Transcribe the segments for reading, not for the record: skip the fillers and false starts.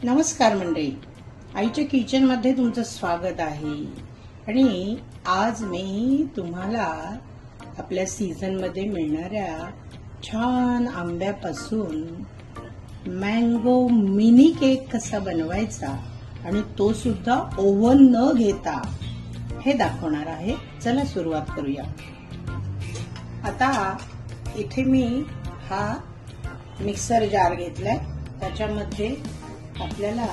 नमस्कार मंडळी, आईच्या किचन मध्ये तुमचं स्वागत आहे. आणि आज मी तुम्हाला आपल्या सीझन मध्ये मिळणाऱ्या छान आंब्यापासून मँगो मिनी केक कसा बनवायचा आणि तो सुद्धा ओव्हन न घेता हे दाखवणार आहे. चला सुरुवात करूया. आता इथे मी हा मिक्सर जार घेतलाय. त्याच्यामध्ये आपल्याला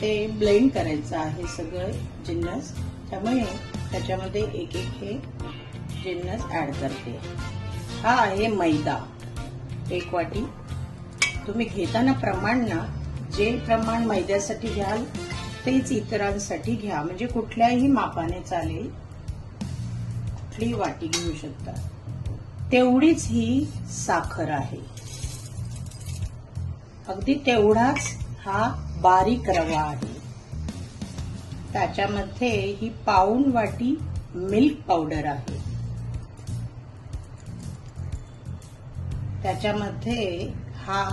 ते ब्लेंड करायचं आहे सगळं जिन्नस. त्यामुळे त्याच्यामध्ये एक एक हे जिन्नस ऍड करते. हा आहे मैदा 1 वाटी. तुम्ही घेताना प्रमाण ना जे प्रमाण मैद्यासाठी घ्याल तेच इतरांसाठी घ्या, म्हणजे कुठल्याही मापाने चालेल. कुठली वाटी घेऊ शकता. तेवढीच ही साखर आहे, अगदी तेवढाच हा बारीक रवा आहे. त्याच्यामध्ये ही पाऊण वाटी मिल्क पावडर आहे. त्याच्यामध्ये हा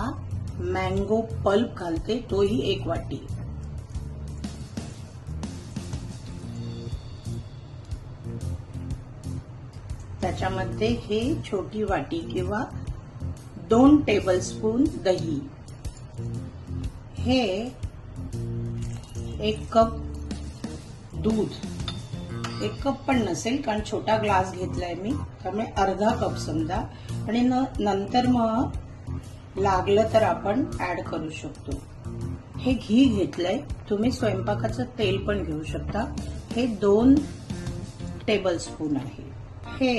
मँगो पल्प घालते, तोही 1 वाटी. त्याच्यामध्ये हे छोटी वाटी किंवा 2 टेबलस्पून दही. हे 1 कप दूध. 1 कप पण नसेल, कारण छोटा ग्लास घेतलाय मी, त्यामुळे अर्धा कप समजा. आणि नंतर मग लागलं तर आपण ऍड करू शकतो. हे घी घेतलंय. तुम्ही स्वयंपाकाचं तेल पण घेऊ शकता. हे 2 टेबलस्पून आहे. हे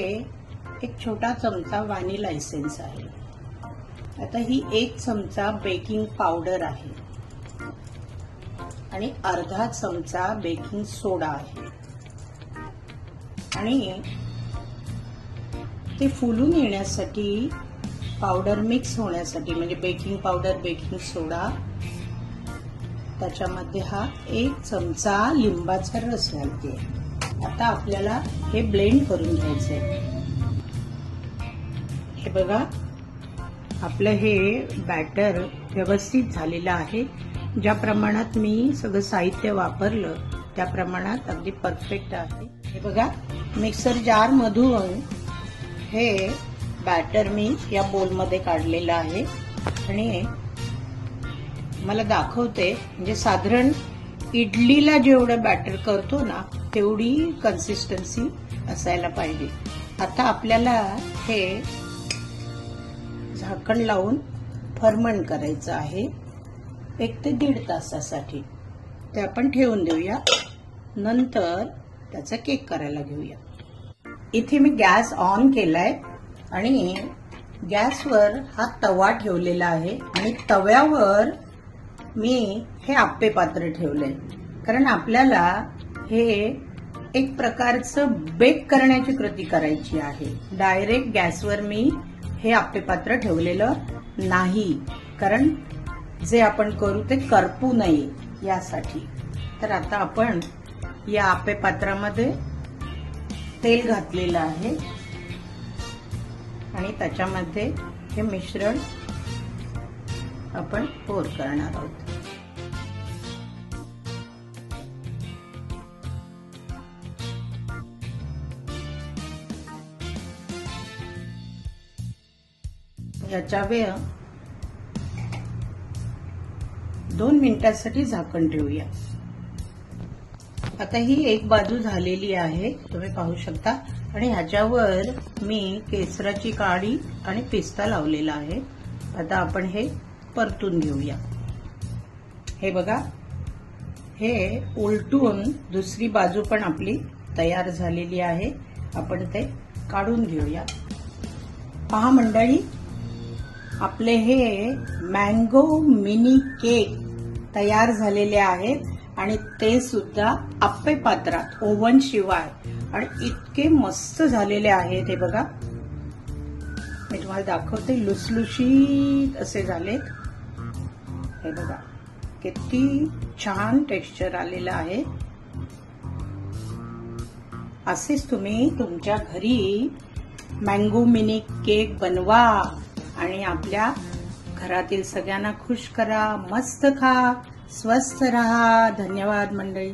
एक छोटा चमचा व्हॅनिला एसेन्स आहे. आता ही 1 चमचा बेकिंग पावडर आहे आणि अर्धा चमचा बेकिंग सोडा आहे. आणि ते फुलून येण्यासाठी, पावडर मिक्स होण्यासाठी, म्हणजे बेकिंग पावडर बेकिंग सोडा, त्याच्यामध्ये हा 1 चमचा लिंबाचा रस घालते. आता आपल्याला हे ब्लेंड करून घ्यायचंय. हे बघा, आपलं हे बॅटर व्यवस्थित झालेलं आहे. ज्या प्रमाणात मी सगळं साहित्य वापरलं त्या प्रमाणात अगदी परफेक्ट आहे. हे बघा, मिक्सर जार मधून हे बॅटर मी या बोलमध्ये काढलेलं आहे आणि मला दाखवते. म्हणजे साधारण इडलीला जेवढं बॅटर करतो ना तेवढी कन्सिस्टन्सी असायला पाहिजे. आता आपल्याला हे झाकण लावून फर्मंट करायचं आहे 1 ते 1.5 तासासाठी. ते आपण ठेवून देऊया. नंतर त्याचा केक करायला घेऊया. इथे मी गॅस ऑन केलाय आणि गॅसवर हा तवा ठेवलेला आहे आणि तव्यावर मी हे आप्पे पात्र ठेवलंय. कारण आपल्याला हे एक प्रकारचं बेक करण्याची कृती करायची आहे. डायरेक्ट गॅसवर मी हे आप्पे पात्र ठेवलेलं नाही, कारण जे आपण करू ते करपू नये यासाठी. तर आता आपण या आप्पे पात्रामध्ये तेल घातलेलं आहे आणि त्याच्यामध्ये हे मिश्रण आपण पोर करणार आहोत. याच्यावर 2 मिनिटांसाठी झाकण ठेवूया. आता ही एक बाजू झालेली आहे, तुम्ही पाहू शकता. आणि ह्याच्यावर मी केसराची काडी आणि पिस्ता लावलेला आहे. आता आपण हे परतून घेऊया. हे बघा, हे उलटून दुसरी बाजू पण आपली तयार झालेली आहे. आपण ते काढून घेऊया. पहा मंडळी, आपले हे मँगो मिनी केक तयार झालेले आहेत आणि ते सुद्धा आप्पे पात्रात, ओव्हन शिवाय. आणि इतके मस्त झालेले आहेत. हे बघा, मी तुम्हाला दाखवते. लुसलुशीत असे झालेत. हे बघा, किती छान टेक्स्चर आलेलं आहे. असेच तुम्ही तुमच्या घरी मँगो मिनी केक बनवा आणि आपल्या घरातील सगळ्यांना खुश करा. मस्त खा, स्वस्थ रहा. धन्यवाद मंडळी.